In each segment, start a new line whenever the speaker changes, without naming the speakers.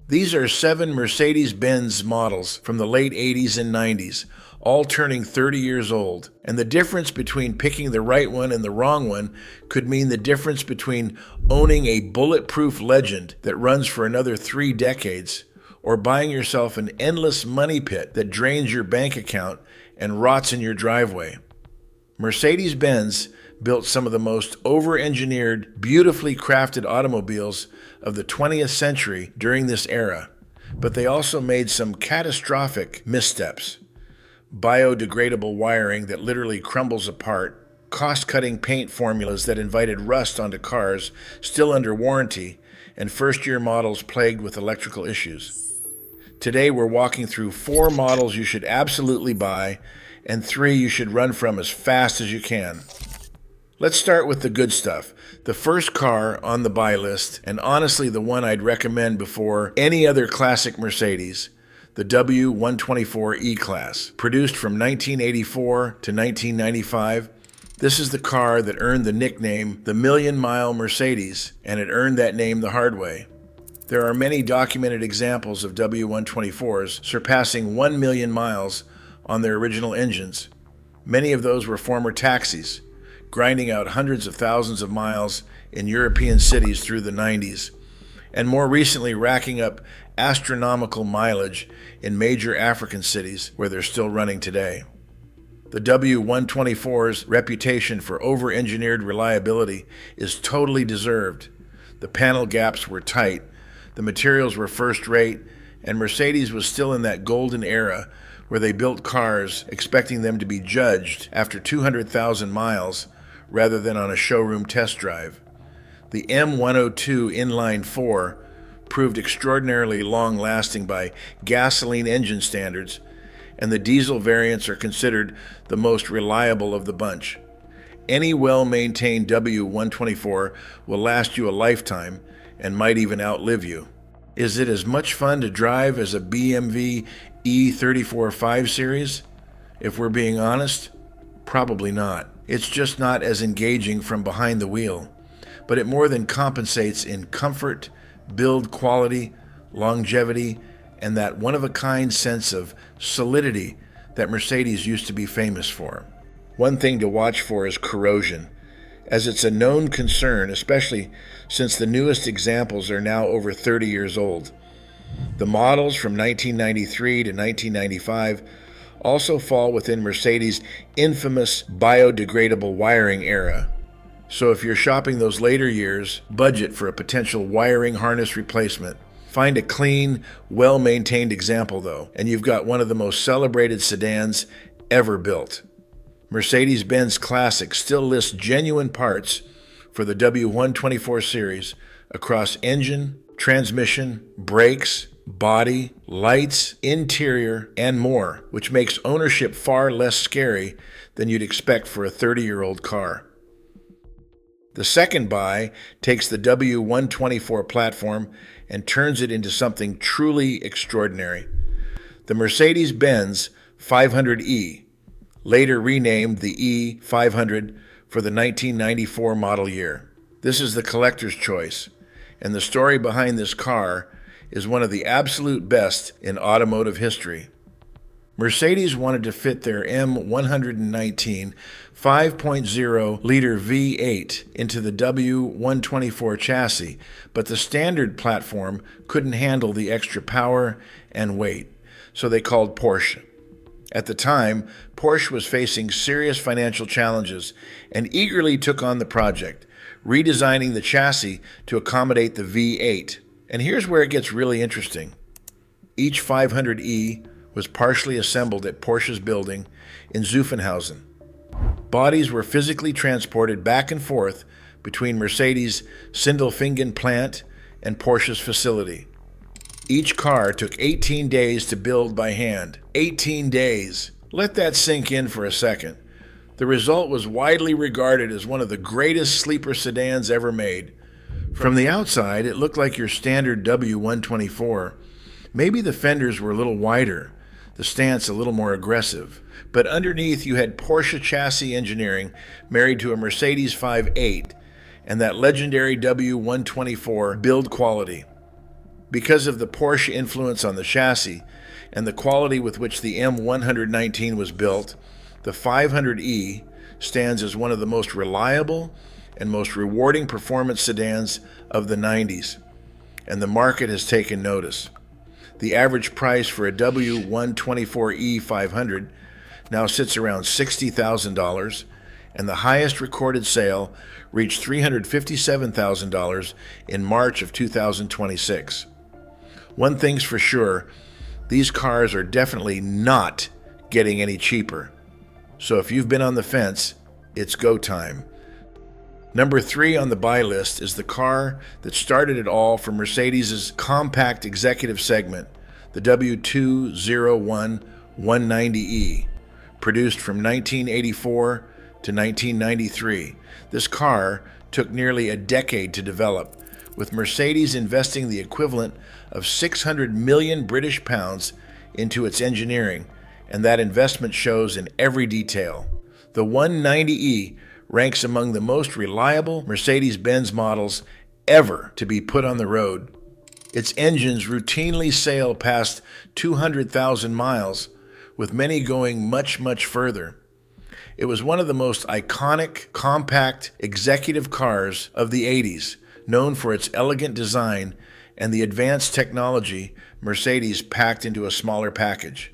These are 7 Mercedes-Benz models from the late 80s and 90s, all turning 30 years old. And the difference between picking the right one and the wrong one could mean the difference between owning a bulletproof legend that runs for another 3 decades or buying yourself an endless money pit that drains your bank account and rots in your driveway. Mercedes-Benz built some of the most over-engineered, beautifully crafted automobiles of the 20th century during this era, but they also made some catastrophic missteps. Biodegradable wiring that literally crumbles apart, cost-cutting paint formulas that invited rust onto cars still under warranty, and first-year models plagued with electrical issues. Today we're walking through 4 models you should absolutely buy and 3 you should run from as fast as you can. Let's start with the good stuff. The first car on the buy list, and honestly the one I'd recommend before any other classic Mercedes, the W124 E-Class. Produced from 1984 to 1995, this is the car that earned the nickname the Million-Mile Mercedes, and it earned that name the hard way. There are many documented examples of W124s surpassing 1 million miles on their original engines. Many of those were former taxis, grinding out hundreds of thousands of miles in European cities through the 90s, and more recently racking up astronomical mileage in major African cities where they're still running today. The W124's reputation for over-engineered reliability is totally deserved. The panel gaps were tight, the materials were first-rate, and Mercedes was still in that golden era where they built cars expecting them to be judged after 200,000 miles rather than on a showroom test drive. The M102 Inline 4 proved extraordinarily long-lasting by gasoline engine standards, and the diesel variants are considered the most reliable of the bunch. Any well-maintained W124 will last you a lifetime and might even outlive you. Is it as much fun to drive as a BMW E34 5 Series? If we're being honest, probably not. It's just not as engaging from behind the wheel, but it more than compensates in comfort, build quality, longevity, and that one-of-a-kind sense of solidity that Mercedes used to be famous for. One thing to watch for is corrosion, as it's a known concern, especially since the newest examples are now over 30 years old. The models from 1993 to 1995 also fall within Mercedes' infamous biodegradable wiring era. So if you're shopping those later years, budget for a potential wiring harness replacement. Find a clean, well-maintained example though, and you've got one of the most celebrated sedans ever built. Mercedes-Benz Classic still lists genuine parts for the W124 series across engine, transmission, brakes, body, lights, interior, and more, which makes ownership far less scary than you'd expect for a 30-year-old car. The second buy takes the W124 platform and turns it into something truly extraordinary. The Mercedes-Benz 500E, later renamed the E500 for the 1994 model year. This is the collector's choice, and the story behind this car is one of the absolute best in automotive history. Mercedes wanted to fit their M119 5.0-liter V8 into the W124 chassis, but the standard platform couldn't handle the extra power and weight, so they called Porsche. At the time, Porsche was facing serious financial challenges and eagerly took on the project, redesigning the chassis to accommodate the V8. And here's where it gets really interesting. Each 500E was partially assembled at Porsche's building in Zuffenhausen. Bodies were physically transported back and forth between Mercedes' Sindelfingen plant and Porsche's facility. Each car took 18 days to build by hand. 18 days. Let that sink in for a second. The result was widely regarded as one of the greatest sleeper sedans ever made. From the outside, it looked like your standard W124. Maybe the fenders were a little wider, the stance a little more aggressive. But underneath, you had Porsche chassis engineering married to a Mercedes 5.8 and that legendary W124 build quality. Because of the Porsche influence on the chassis and the quality with which the M119 was built, the 500E stands as one of the most reliable and most rewarding performance sedans of the 90s, and the market has taken notice. The average price for a W124 E500 now sits around $60,000, and the highest recorded sale reached $357,000 in March of 2026. One thing's for sure, these cars are definitely not getting any cheaper. So if you've been on the fence, it's go time. Number 3 on the buy list is the car that started it all for Mercedes' compact executive segment, the W201 190E, produced from 1984 to 1993. This car took nearly a decade to develop, with Mercedes investing the equivalent of 600 million British pounds into its engineering, and that investment shows in every detail. The 190E ranks among the most reliable Mercedes-Benz models ever to be put on the road. Its engines routinely sail past 200,000 miles, with many going much, much further. It was one of the most iconic, compact, executive cars of the 80s, known for its elegant design and the advanced technology Mercedes packed into a smaller package.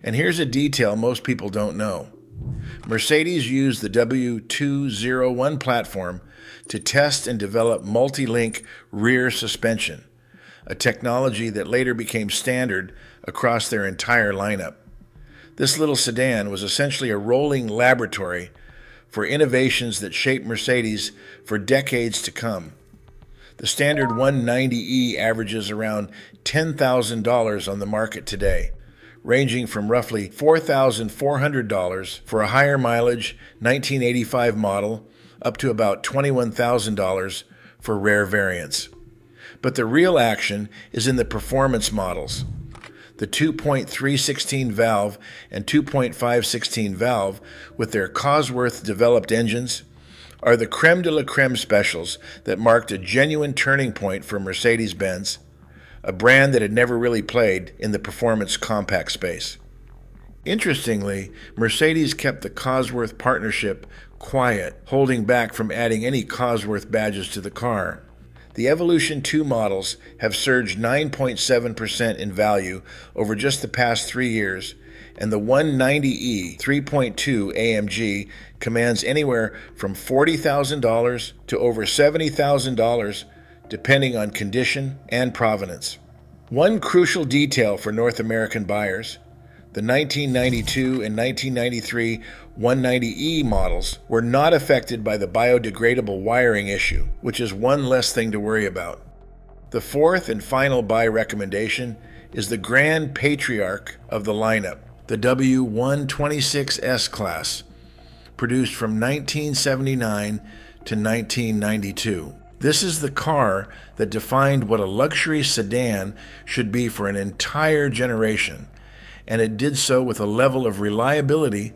And here's a detail most people don't know. Mercedes used the W201 platform to test and develop multi-link rear suspension, a technology that later became standard across their entire lineup. This little sedan was essentially a rolling laboratory for innovations that shaped Mercedes for decades to come. The standard 190E averages around $10,000 on the market today, ranging from roughly $4,400 for a higher mileage 1985 model up to about $21,000 for rare variants. But the real action is in the performance models. The 2.316 valve and 2.516 valve, with their Cosworth-developed engines, are the creme de la creme specials that marked a genuine turning point for Mercedes-Benz, a brand that had never really played in the performance compact space. Interestingly, Mercedes kept the Cosworth partnership quiet, holding back from adding any Cosworth badges to the car. The Evolution 2 models have surged 9.7% in value over just the past 3 years, and the 190E 3.2 AMG commands anywhere from $40,000 to over $70,000, depending on condition and provenance. One crucial detail for North American buyers: the 1992 and 1993 190E models were not affected by the biodegradable wiring issue, which is one less thing to worry about. The fourth and final buy recommendation is the grand patriarch of the lineup, the W126 E-Class, produced from 1979 to 1992. This is the car that defined what a luxury sedan should be for an entire generation, and it did so with a level of reliability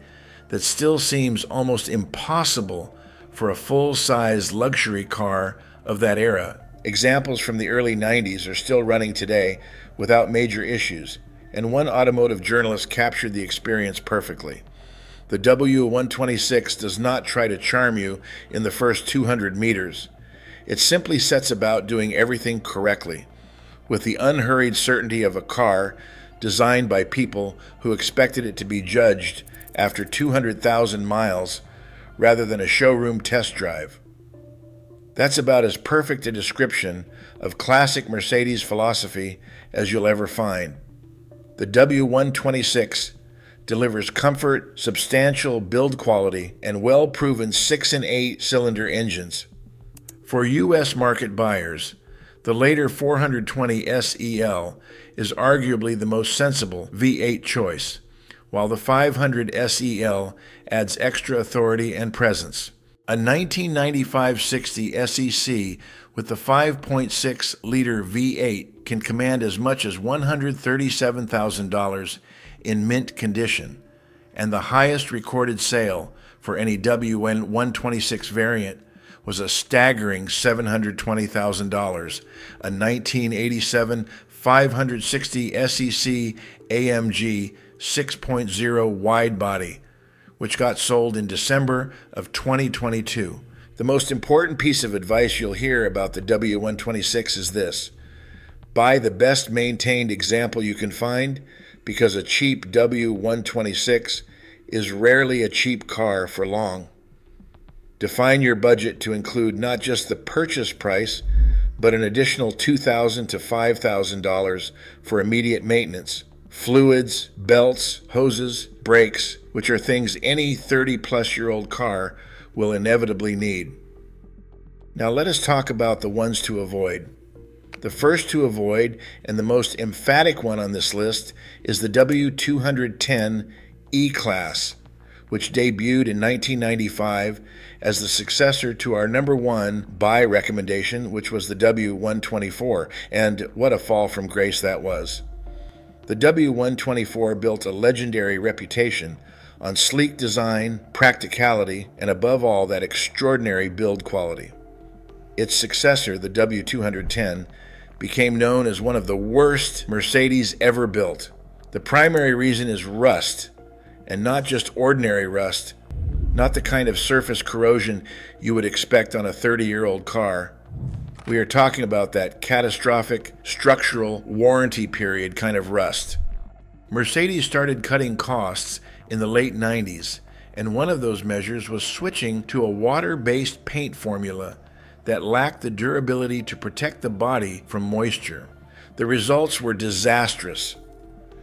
that still seems almost impossible for a full-size luxury car of that era. Examples from the early 90s are still running today without major issues, and one automotive journalist captured the experience perfectly. The W126 does not try to charm you in the first 200 meters. It simply sets about doing everything correctly, with the unhurried certainty of a car designed by people who expected it to be judged after 200,000 miles rather than a showroom test drive. That's about as perfect a description of classic Mercedes philosophy as you'll ever find. The W126 delivers comfort, substantial build quality, and well-proven 6 and 8 cylinder engines. For U.S. market buyers, the later 420 SEL is arguably the most sensible V8 choice, while the 500 SEL adds extra authority and presence. A 1995-60 SEC with the 5.6-liter V8 can command as much as $137,000 in mint condition, and the highest recorded sale for any W126 variant was a staggering $720,000, a 1987 560 SEC AMG 6.0 wide body, which got sold in December of 2022. The most important piece of advice you'll hear about the W126 is this: buy the best maintained example you can find, because a cheap W126 is rarely a cheap car for long. Define your budget to include not just the purchase price, but an additional $2,000 to $5,000 for immediate maintenance. Fluids, belts, hoses, brakes, which are things any 30-plus-year-old car will inevitably need. Now let us talk about the ones to avoid. The first to avoid, and the most emphatic one on this list, is the W124 E-Class, which debuted in 1995 as the successor to our number one buy recommendation, which was the W124, and what a fall from grace that was. The W124 built a legendary reputation on sleek design, practicality, and above all, that extraordinary build quality. Its successor, the W210, became known as one of the worst Mercedes ever built. The primary reason is rust, and not just ordinary rust, not the kind of surface corrosion you would expect on a 30-year-old car. We are talking about that catastrophic structural warranty period kind of rust. Mercedes started cutting costs in the late 90s, and one of those measures was switching to a water-based paint formula that lacked the durability to protect the body from moisture. The results were disastrous.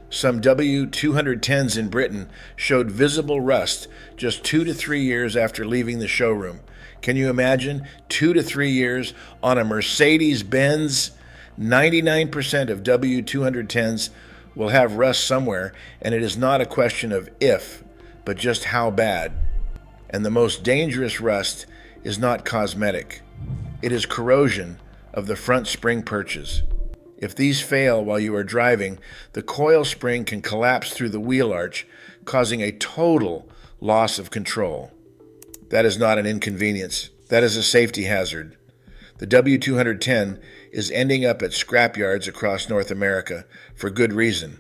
Some W210s in Britain showed visible rust just 2 to 3 years after leaving the showroom. Can you imagine? 2 to 3 years on a Mercedes-Benz? 99% of W210s will have rust somewhere, and it is not a question of if, but just how bad. And the most dangerous rust is not cosmetic. It is corrosion of the front spring perches. If these fail while you are driving, the coil spring can collapse through the wheel arch, causing a total loss of control. That is not an inconvenience. That is a safety hazard. The W210 is ending up at scrapyards across North America for good reason.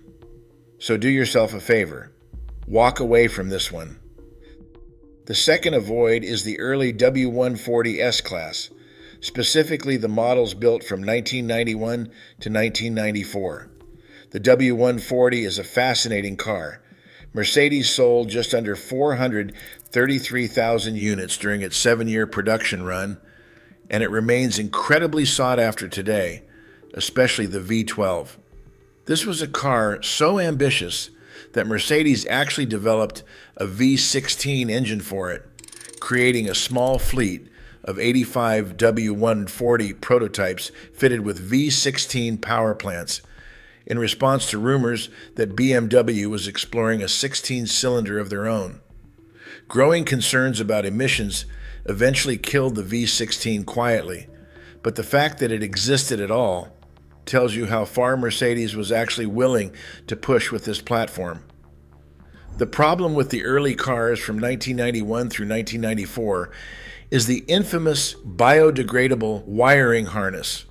So do yourself a favor. Walk away from this one. The second avoid is the early W140 S-Class, specifically the models built from 1991 to 1994. The W140 is a fascinating car. Mercedes sold just under 433,000 units during its 7-year production run, and it remains incredibly sought after today, especially the V12. This was a car so ambitious that Mercedes actually developed a V16 engine for it, creating a small fleet of 85 W140 prototypes fitted with V16 power plants, in response to rumors that BMW was exploring a 16-cylinder of their own. Growing concerns about emissions eventually killed the V16 quietly, but the fact that it existed at all tells you how far Mercedes was actually willing to push with this platform. The problem with the early cars from 1991 through 1994 is the infamous biodegradable wiring harness.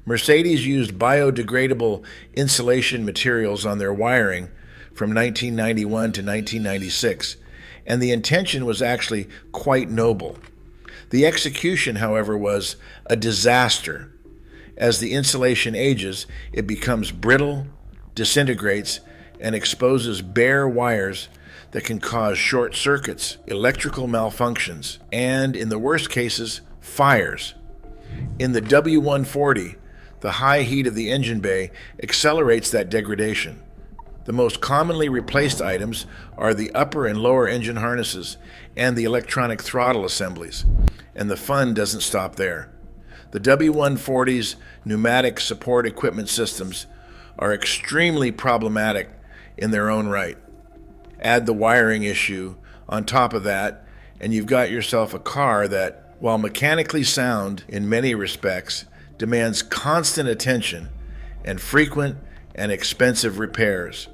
Mercedes used biodegradable insulation materials on their wiring from 1991 to 1996, and the intention was actually quite noble. The execution, however, was a disaster. As the insulation ages, it becomes brittle, disintegrates, and exposes bare wires that can cause short circuits, electrical malfunctions, and, in the worst cases, fires. In the W140, the high heat of the engine bay accelerates that degradation. The most commonly replaced items are the upper and lower engine harnesses and the electronic throttle assemblies, and the fun doesn't stop there. The W140's pneumatic support equipment systems are extremely problematic in their own right. Add the wiring issue on top of that, and you've got yourself a car that, while mechanically sound in many respects, demands constant attention and frequent and expensive repairs.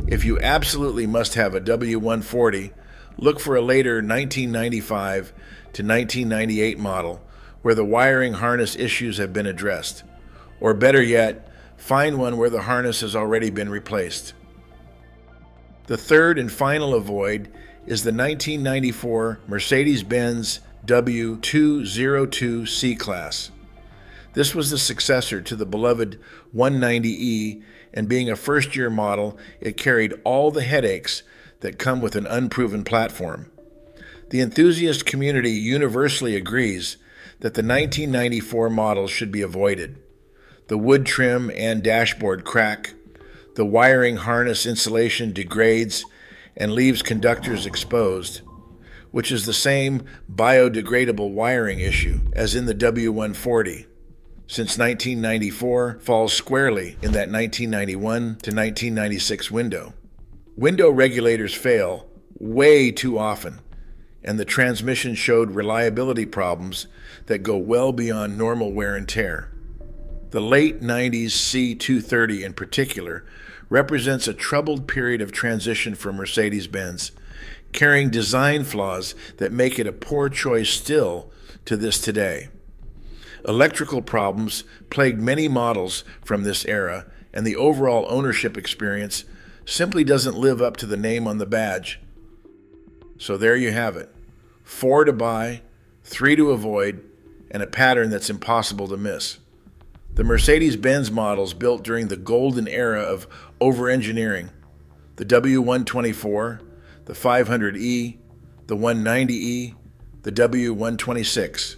If you absolutely must have a W140, Look for a later 1995 to 1998 model where the wiring harness issues have been addressed. Or better yet, find one where the harness has already been replaced. The third and final avoid is the 1994 Mercedes-Benz W124 E-Class. This was the successor to the beloved 190E, and being a first-year model, it carried all the headaches that come with an unproven platform. The enthusiast community universally agrees that the 1994 models should be avoided. The wood trim and dashboard crack, the wiring harness insulation degrades and leaves conductors exposed, which is the same biodegradable wiring issue as in the W140. Since 1994 falls squarely in that 1991 to 1996 window. Window regulators fail way too often, and the transmission showed reliability problems that go well beyond normal wear and tear. The late 90s C230 in particular represents a troubled period of transition for Mercedes-Benz, carrying design flaws that make it a poor choice still to this today. Electrical problems plagued many models from this era, and the overall ownership experience simply doesn't live up to the name on the badge. So there you have it. 4 to buy, 3 to avoid, and a pattern that's impossible to miss. The Mercedes-Benz models built during the golden era of over-engineering, the W124, the 500E, the 190E, the W126.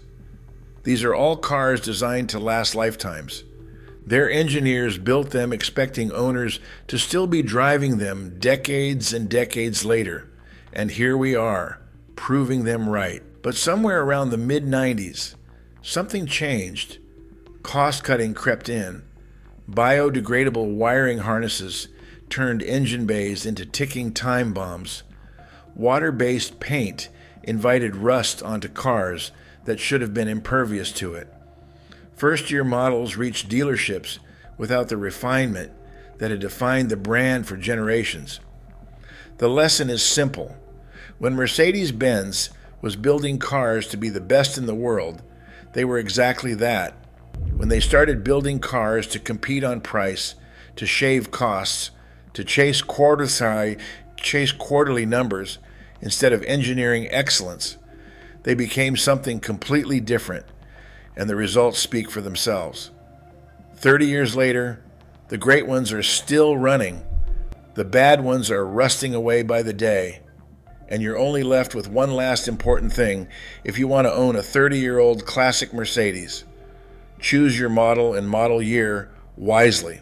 These are all cars designed to last lifetimes. Their engineers built them expecting owners to still be driving them decades and decades later. And here we are, proving them right. But somewhere around the mid-90s, something changed. Cost-cutting crept in. Biodegradable wiring harnesses turned engine bays into ticking time bombs. Water-based paint invited rust onto cars that should have been impervious to it. First-year models reached dealerships without the refinement that had defined the brand for generations. The lesson is simple. When Mercedes-Benz was building cars to be the best in the world, they were exactly that. When they started building cars to compete on price, to shave costs, to chase quarterly numbers instead of engineering excellence, they became something completely different, and the results speak for themselves. 30 years later, the great ones are still running. The bad ones are rusting away by the day. And you're only left with one last important thing if you want to own a 30-year-old classic Mercedes. Choose your model and model year wisely.